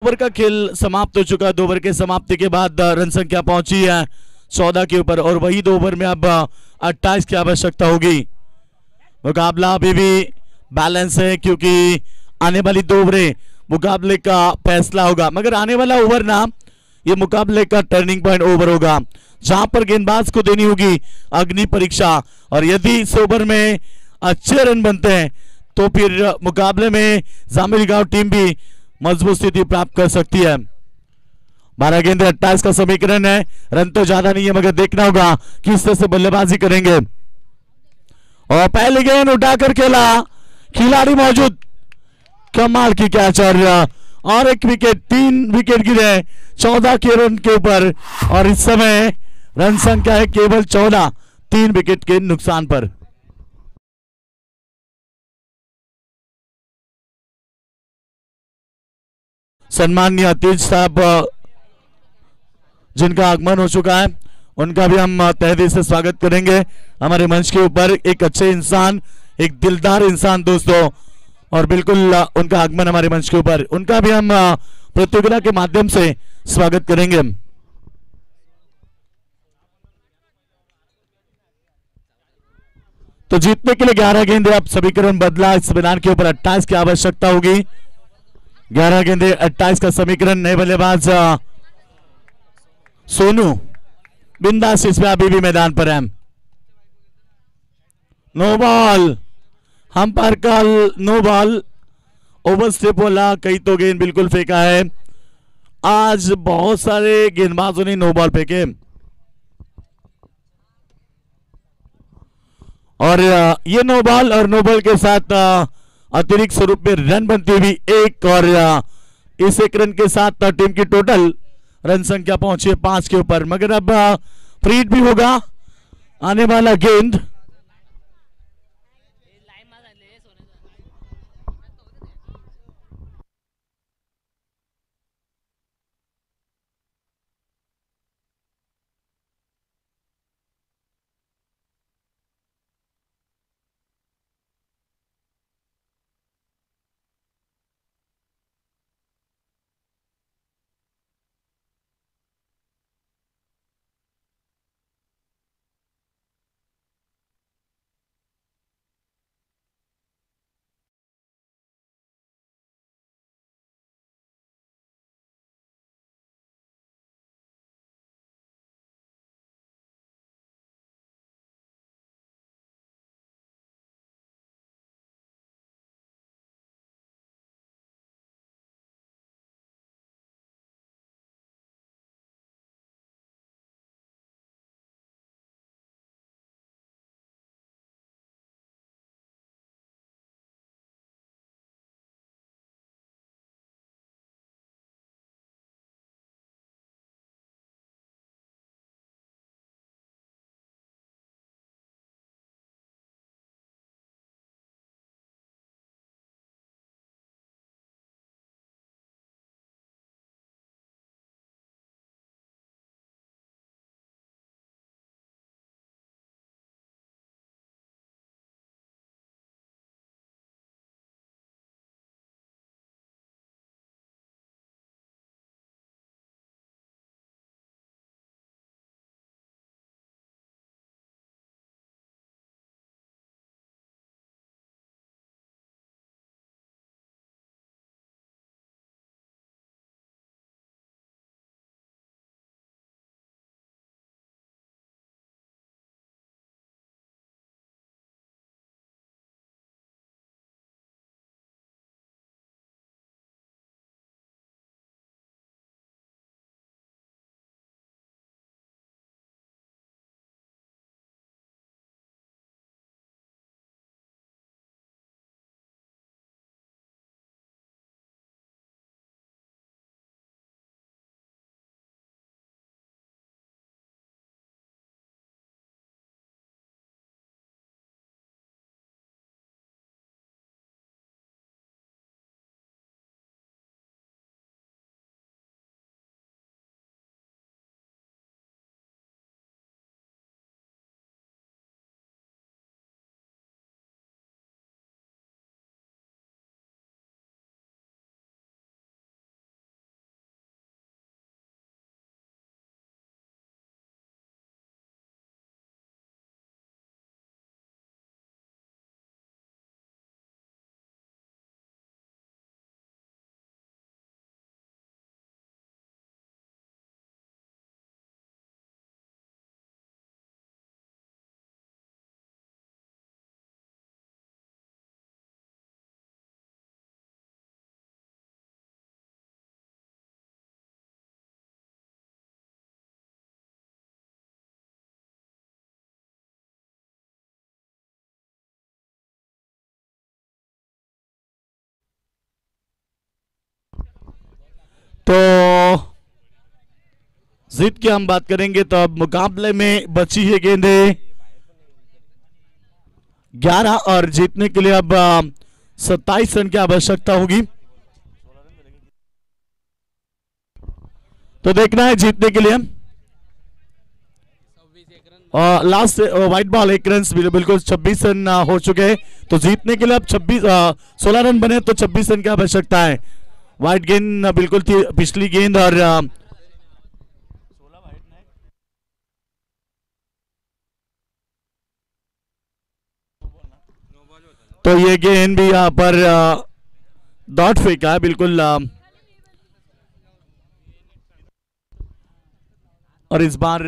ओवर का खेल समाप्त हो चुका। 2 ओवर के समाप्ति के बाद रन संख्या पहुंची है 14 के ऊपर, और वही 2 ओवर में अब 28 की आवश्यकता होगी। मुकाबला अभी भी बैलेंस है, क्योंकि आने वाली 2 ओवरें मुकाबले का फैसला होगा। मगर आने वाला ओवर ना, ये मुकाबले का टर्निंग पॉइंट ओवर होगा, जहां पर गेंदबाज को देनी होगी अग्नि परीक्षा, और यदि इस ओवर में अच्छे रन बनते हैं तो फिर मुकाबले में जामिल गांव टीम भी मजबूत स्थिति प्राप्त कर सकती है। 12 गेंद 28 का समीकरण है। रन तो ज्यादा नहीं है, मगर देखना होगा किस तरह से बल्लेबाजी करेंगे। और पहली गेंद उठाकर खेला, खिलाड़ी मौजूद, कमाल की कैच, और एक विकेट, 3 विकेट गिरे 14 के रन के ऊपर, और इस समय रन संख्या है केवल 14, 3 विकेट के नुकसान पर। सम्माननीय अतीज साहब जिनका आगमन हो चुका है, उनका भी हम तहे दिल से स्वागत करेंगे हमारे मंच के ऊपर। एक अच्छे इंसान, एक दिलदार इंसान दोस्तों, और बिल्कुल उनका आगमन हमारे मंच के ऊपर, उनका भी हम प्रतियोगिता के माध्यम से स्वागत करेंगे। तो जीतने के लिए 11 गेंदे, अब समीकरण बदला, इस मैदान के ऊपर 28 की आवश्यकता होगी। 11 गेंदे 28 का समीकरण। नए बल्लेबाज सोनू बिंदास इसमें अभी भी मैदान पर है। नो बॉल, हम पर कल नो बॉल, ओवर स्टेप वाला, कई तो गेंद बिल्कुल फेंका है। आज बहुत सारे गेंदबाजों ने नो बॉल फेंके, और ये नो बॉल और नो बॉल के साथ अतिरिक्त स्वरूप में रन बनती हुई एक, और इस एक रन के साथ टीम की टोटल रन संख्या पहुंची है 5 के ऊपर। मगर अब फ्री हिट भी होगा। आने वाला गेंद जीत की हम बात करेंगे तो अब मुकाबले में बची है गेंदें 11 और जीतने के लिए अब 27 रन की आवश्यकता होगी। तो देखना है जीतने के लिए। और लास्ट व्हाइट बॉल 1 रन, बिल्कुल 26 रन हो चुके हैं। तो जीतने के लिए अब 16 रन बने तो 26 रन की आवश्यकता है। व्हाइट गेंद बिल्कुल थी पिछली गेंद और तो ये गेंद भी यहाँ पर डॉट फेंका है बिल्कुल। और इस बार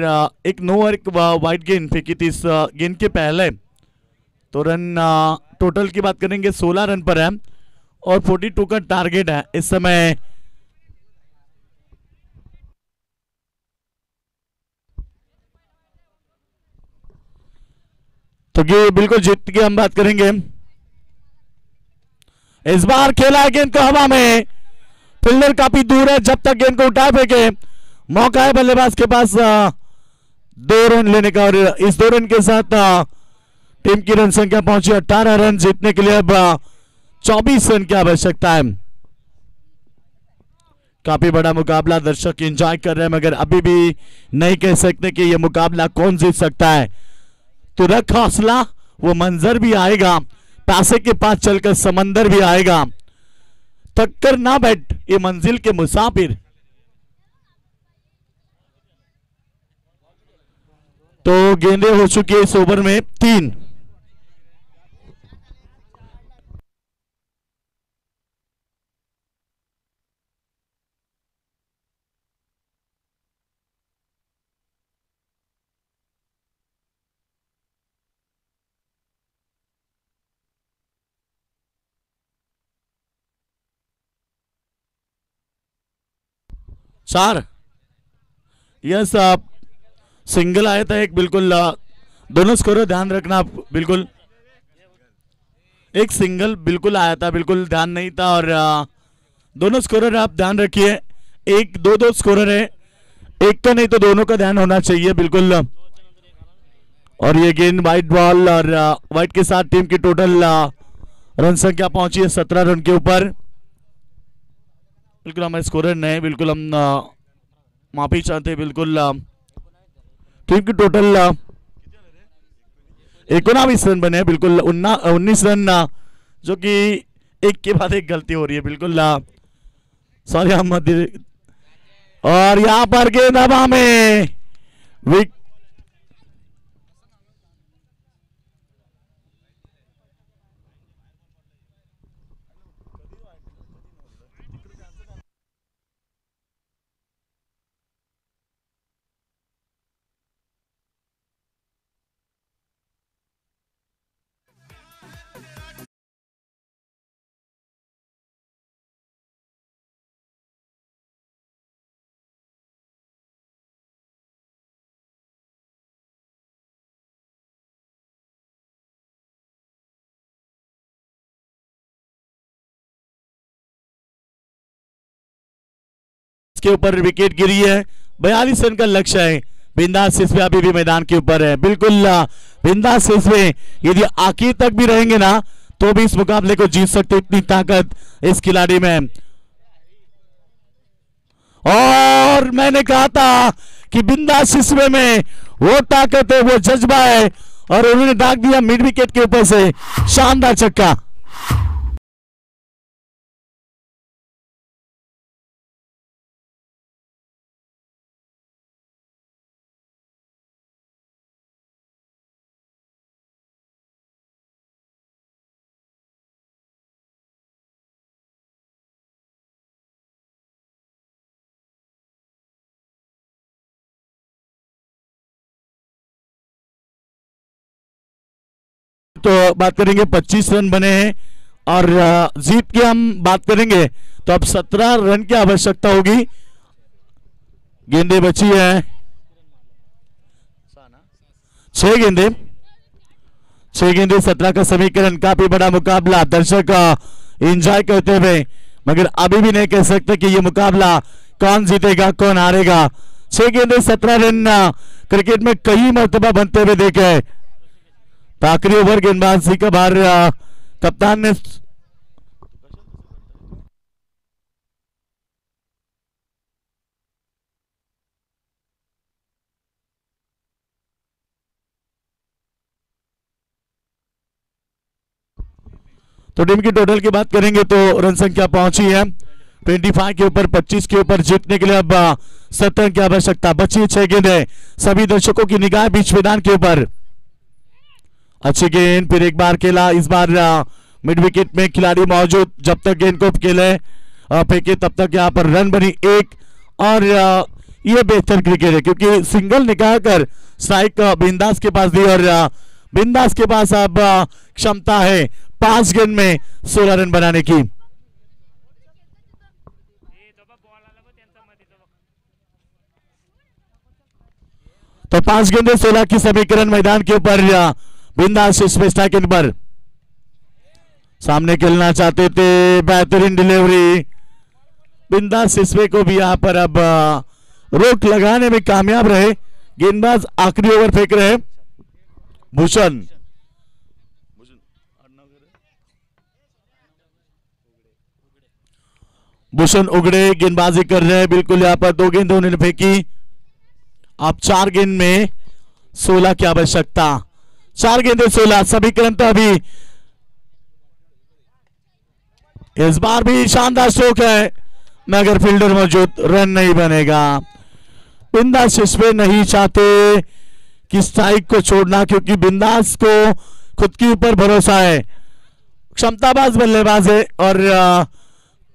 एक नो और एक वाइट गेंद फेंकी थी इस गेंद के पहले। तो रन टोटल की बात करेंगे 16 रन पर है और 42 का टारगेट है इस समय। तो ये बिल्कुल जीत की हम बात करेंगे। इस बार खेला है गेंद को हवा में, फील्डर काफी दूर है, जब तक गेंद को उठाए फेंके मौका है बल्लेबाज के पास 2 रन लेने का। और इस 2 रन के साथ टीम की रन संख्या पहुंची 18 रन। जीतने के लिए अब 24 रन की आवश्यकता है। काफी बड़ा मुकाबला, दर्शक एंजॉय कर रहे हैं, मगर अभी भी नहीं कह सकते कि यह मुकाबला कौन जीत सकता है। तो रख हौसला, वो मंजर भी आएगा, पैसे के पास चलकर समंदर भी आएगा। थक कर ना बैठ ये मंजिल के मुसाफिर। तो गेंदें हो चुकी है इस ओवर में 3। चार यस आप सिंगल आया था एक, बिल्कुल दोनों स्कोर ध्यान रखना बिल्कुल। एक सिंगल बिल्कुल आया था, बिल्कुल ध्यान नहीं था। और दोनों स्कोरर आप ध्यान रखिए, 1-2 स्कोरर है, एक का नहीं तो दोनों का ध्यान होना चाहिए बिल्कुल। और ये गेंद वाइट बॉल और वाइट के साथ टीम की टोटल रन संख्या पहुंची है 17 रन के ऊपर। बिल्कुल हमारे स्कोरर नहीं, बिल्कुल हम माफी चाहते हैं बिल्कुल। टीम की टोटल 19 रन बने, बिल्कुल 19 रन, जो कि एक के बाद एक गलती हो रही है बिल्कुल। सॉरी अहमद। और यहां पर गेंद हवा में, के ऊपर विकेट गिरी है। 42 रन का लक्ष्य है। बिंदास सिस्वे अभी भी मैदान के ऊपर है, बिल्कुल बिंदास सिस्वे यदि आखिर तक भी रहेंगे ना तो भी इस मुकाबले को जीत सकते, इतनी ताकत इस खिलाड़ी में। और मैंने कहा था कि बिंदास सिस्वे में वो ताकत है, वो जज्बा है, और उन्होंने दाग दिया मिड विकेट के ऊपर से शानदार छक्का। तो बात करेंगे 25 रन बने हैं और जीत की हम बात करेंगे तो अब 17 रन की आवश्यकता होगी। गेंदें बची है 6 गेंदें, 17 का समीकरण। काफी बड़ा मुकाबला, दर्शक एंजॉय करते हुए, मगर अभी भी नहीं कह सकते कि ये मुकाबला कौन जीतेगा कौन हारेगा। 6 गेंदे 17 रन क्रिकेट में कई मर्तबा बनते हुए देखे हैं। तो आखिरी ओवर गेंदबाजी का बार कप्तान ने तो टीम की टोटल की बात करेंगे तो रन संख्या पहुंची है 25 के ऊपर 25 के ऊपर जीतने के लिए अब 7 रन की आवश्यकता बची। 6 गेंदें सभी दर्शकों की निगाह बीच मैदान के ऊपर। अच्छी गेंद फिर एक बार खेला, इस बार मिड विकेट में खिलाड़ी मौजूद, जब तक गेंद को खेले फेंके तब तक यहाँ पर रन बनी 1। और ये बेहतर क्रिकेट है क्योंकि सिंगल निकाल कर स्ट्राइक बिंदास के पास दी और बिंदास के पास अब क्षमता है 5 गेंद में 16 रन बनाने की। तो 5 गेंदे 16 की समीकरण मैदान के ऊपर बिंदास स्ट्राइक पर सामने खेलना चाहते थे, बेहतरीन डिलीवरी बिंदास सिस्वे को भी यहां पर अब रोक लगाने में कामयाब रहे। गेंदबाज आखिरी ओवर फेंक रहे भूषण उगड़े गेंदबाजी कर रहे हैं। बिल्कुल यहां पर 2 गेंदें उन्होंने फेंकी। अब 4 गेंद में 16 की आवश्यकता। 4 गेंदें 16 समीकरण तो अभी इस बार भी शानदार स्ट्रोक है मगर फील्डर मौजूद, रन नहीं बनेगा। बिंदास इसमें नहीं चाहते कि स्ट्राइक को छोड़ना क्योंकि बिंदास को खुद के ऊपर भरोसा है, क्षमताबाज बल्लेबाज है और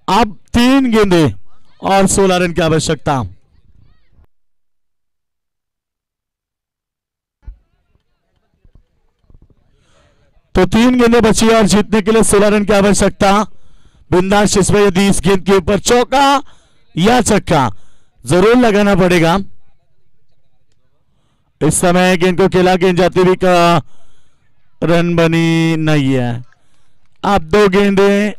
अब 3 गेंदे और 16 रन की आवश्यकता। तो 3 गेंदें बची और जीतने के लिए 16 रन की आवश्यकता। बिंदास इसमें यदि इस गेंद के ऊपर चौका या छक्का जरूर लगाना पड़ेगा। इस समय गेंद को खेला, गेंद जाती हुई का रन बनी नहीं है। अब 2 गेंदे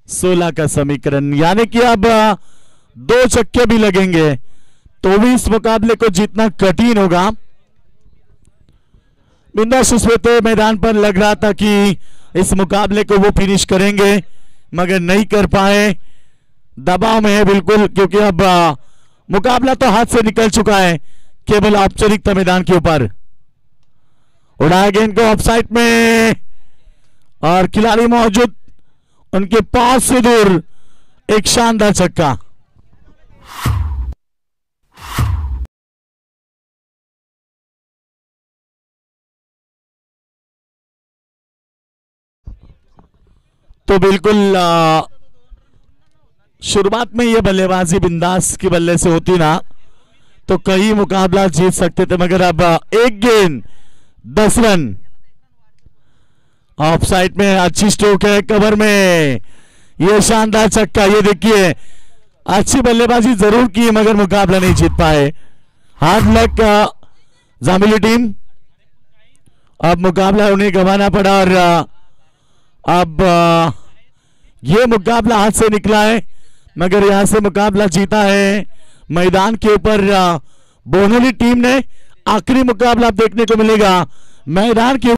16 का समीकरण, यानी कि अब 2 छक्के भी लगेंगे तो भी इस मुकाबले को जीतना कठिन होगा। बिंदास इसमें तो मैदान पर लग रहा था कि इस मुकाबले को वो फिनिश करेंगे मगर नहीं कर पाए, दबाव में है बिल्कुल क्योंकि अब मुकाबला तो हाथ से निकल चुका है, केवल औपचारिकता मैदान के ऊपर। उड़ाया गेंद को ऑफसाइड में और खिलाड़ी मौजूद, उनके पास से दूर एक शानदार छक्का। तो बिल्कुल शुरुआत में ये बल्लेबाजी बिंदास की बल्ले से होती ना तो कई मुकाबला जीत सकते थे मगर अब 1 गेंद 10 रन। ऑफ साइड में अच्छी स्ट्रोक है, कवर में ये शानदार छक्का। ये देखिए अच्छी बल्लेबाजी जरूर की मगर मुकाबला नहीं जीत पाए। हार्ड लक जामिली टीम, अब मुकाबला उन्हें गंवाना पड़ा और अब ये मुकाबला हाथ से निकला है मगर यहां से मुकाबला जीता है मैदान के ऊपर बोनोली टीम ने। आखिरी मुकाबला देखने को मिलेगा मैदान के